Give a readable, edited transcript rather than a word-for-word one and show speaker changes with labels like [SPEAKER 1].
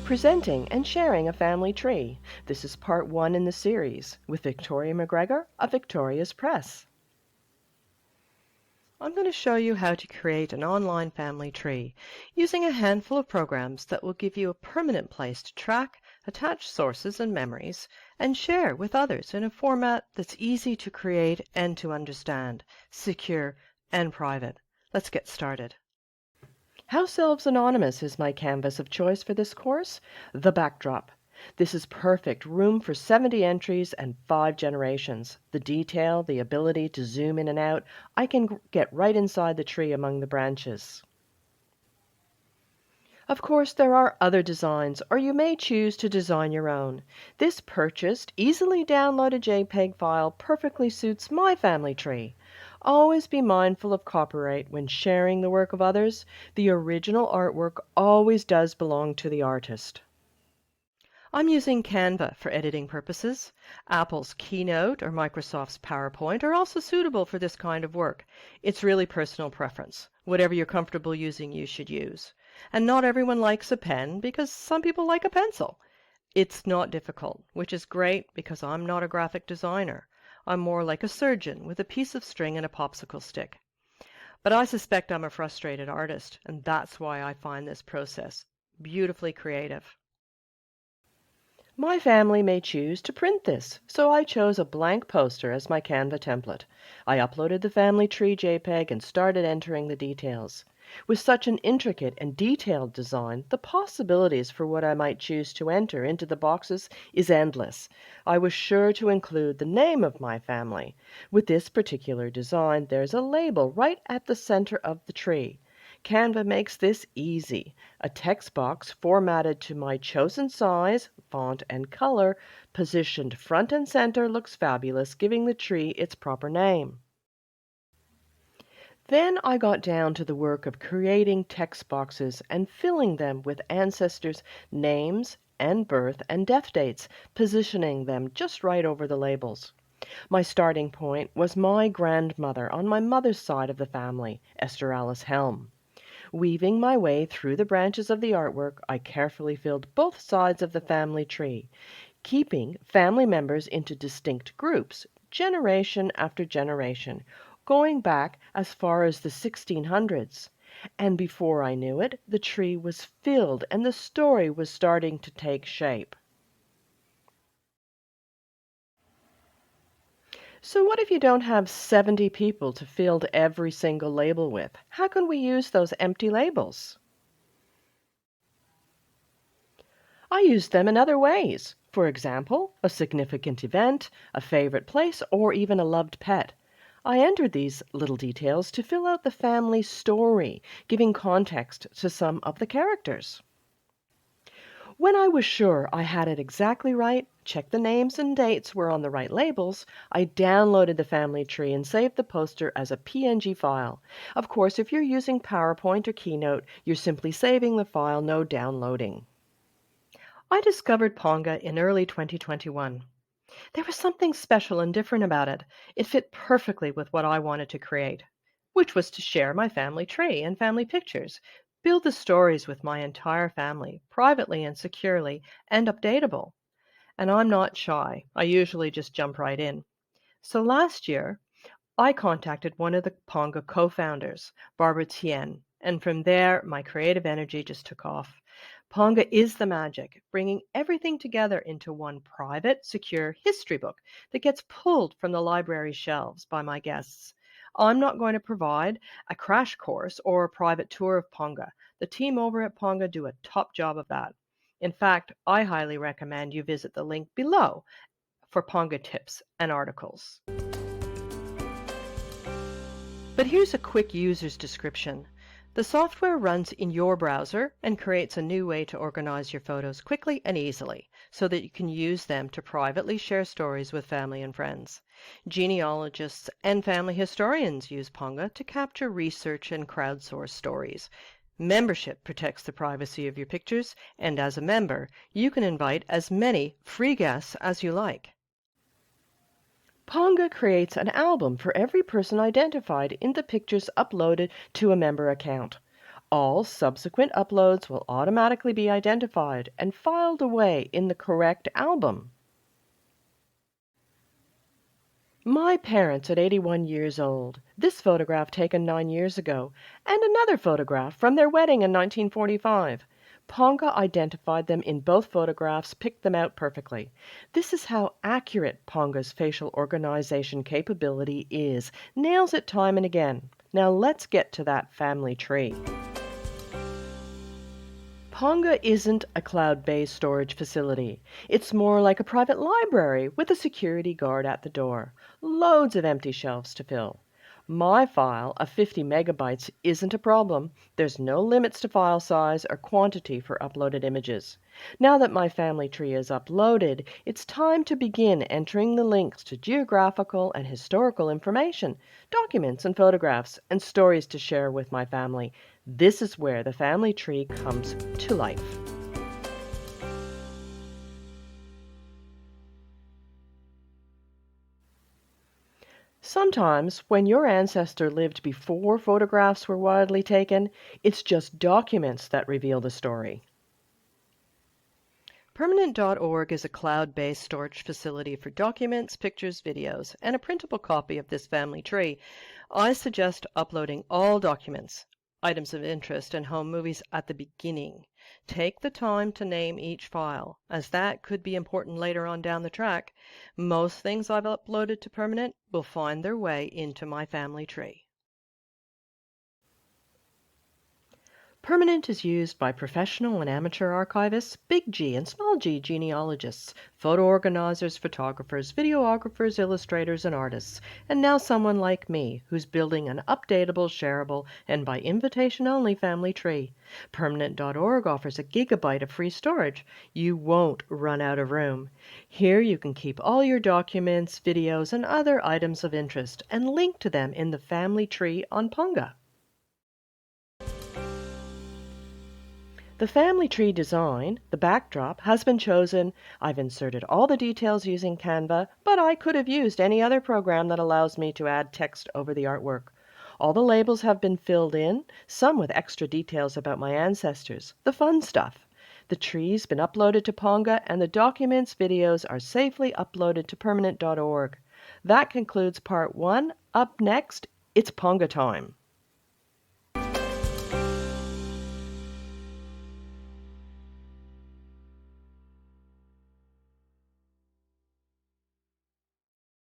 [SPEAKER 1] presenting and sharing a family tree. This is part 1 in the series with Victoria McGregor of Victoria's Press. I'm going to show you how to create an online family tree using a handful of programs that will give you a permanent place to track, attach sources and memories, and share with others in a format that's easy to create and to understand, secure and private. Let's get started. House Elves Anonymous is my canvas of choice for this course, the backdrop. This is perfect, room for 70 entries and 5 generations. The detail, the ability to zoom in and out, I can get right inside the tree among the branches. Of course, there are other designs, or you may choose to design your own. This purchased, easily downloaded JPEG file perfectly suits my family tree. Always be mindful of copyright when sharing the work of others. The original artwork always does belong to the artist. I'm using Canva for editing purposes. Apple's Keynote or Microsoft's PowerPoint are also suitable for this kind of work. It's really personal preference. Whatever you're comfortable using, you should use. And not everyone likes a pen because some people like a pencil. It's not difficult, which is great because I'm not a graphic designer. I'm more like a surgeon with a piece of string and a popsicle stick. But I suspect I'm a frustrated artist, and that's why I find this process beautifully creative. My family may choose to print this, so I chose a blank poster as my Canva template. I uploaded the family tree JPEG and started entering the details. With such an intricate and detailed design, the possibilities for what I might choose to enter into the boxes is endless. I was sure to include the name of my family. With this particular design, there's a label right at the center of the tree. Canva makes this easy. A text box formatted to my chosen size, font, and color, positioned front and center, looks fabulous, giving the tree its proper name. Then I got down to the work of creating text boxes and filling them with ancestors' names and birth and death dates, positioning them just right over the labels. My starting point was my grandmother on my mother's side of the family, Esther Alice Helm. Weaving my way through the branches of the artwork, I carefully filled both sides of the family tree, keeping family members into distinct groups, generation after generation, going back as far as the 1600s. And before I knew it, the tree was filled and the story was starting to take shape. So what if you don't have 70 people to fill every single label with? How can we use those empty labels? I use them in other ways. For example, a significant event, a favorite place, or even a loved pet. I entered these little details to fill out the family story, giving context to some of the characters. When I was sure I had it exactly right, checked the names and dates were on the right labels, I downloaded the family tree and saved the poster as a PNG file. Of course, if you're using PowerPoint or Keynote, you're simply saving the file, no downloading. I discovered Ponga in early 2021. There was something special and different about it. It fit perfectly with what I wanted to create, which was to share my family tree and family pictures, build the stories with my entire family, privately and securely, and updatable. And I'm not shy. I usually just jump right in. So last year, I contacted one of the Ponga co-founders, Barbara Tien, and from there, my creative energy just took off. Ponga is the magic, bringing everything together into one private, secure history book that gets pulled from the library shelves by my guests. I'm not going to provide a crash course or a private tour of Ponga. The team over at Ponga do a top job of that. In fact, I highly recommend you visit the link below for Ponga tips and articles. But here's a quick user's description. The software runs in your browser and creates a new way to organize your photos quickly and easily so that you can use them to privately share stories with family and friends. Genealogists and family historians use Ponga to capture research and crowdsource stories. Membership protects the privacy of your pictures, and as a member, you can invite as many free guests as you like. Ponga creates an album for every person identified in the pictures uploaded to a member account. All subsequent uploads will automatically be identified and filed away in the correct album. My parents at 81 years old. This photograph taken 9 years ago, and another photograph from their wedding in 1945. Ponga identified them in both photographs, picked them out perfectly. This is how accurate Ponga's facial organization capability is. Nails it time and again. Now let's get to that family tree. Ponga isn't a cloud-based storage facility. It's more like a private library with a security guard at the door. Loads of empty shelves to fill. My file of 50 megabytes isn't a problem. There's no limits to file size or quantity for uploaded images. Now that my family tree is uploaded, it's time to begin entering the links to geographical and historical information, documents and photographs, and stories to share with my family. This is where the family tree comes to life. Sometimes, when your ancestor lived before photographs were widely taken, it's just documents that reveal the story. Permanent.org is a cloud-based storage facility for documents, pictures, videos, and a printable copy of this family tree. I suggest uploading all documents, items of interest, and home movies at the beginning. Take the time to name each file, as that could be important later on down the track. Most things I've uploaded to Permanent will find their way into my family tree. Permanent is used by professional and amateur archivists, big G and small g genealogists, photo organizers, photographers, videographers, illustrators, and artists, and now someone like me who's building an updatable, shareable, and by invitation only family tree. Permanent.org offers a gigabyte of free storage. You won't run out of room. Here you can keep all your documents, videos, and other items of interest and link to them in the family tree on Ponga. The family tree design, the backdrop, has been chosen. I've inserted all the details using Canva, but I could have used any other program that allows me to add text over the artwork. All the labels have been filled in, some with extra details about my ancestors, the fun stuff. The tree's been uploaded to Ponga, and the documents, videos are safely uploaded to permanent.org. That concludes part 1. Up next, it's Ponga time.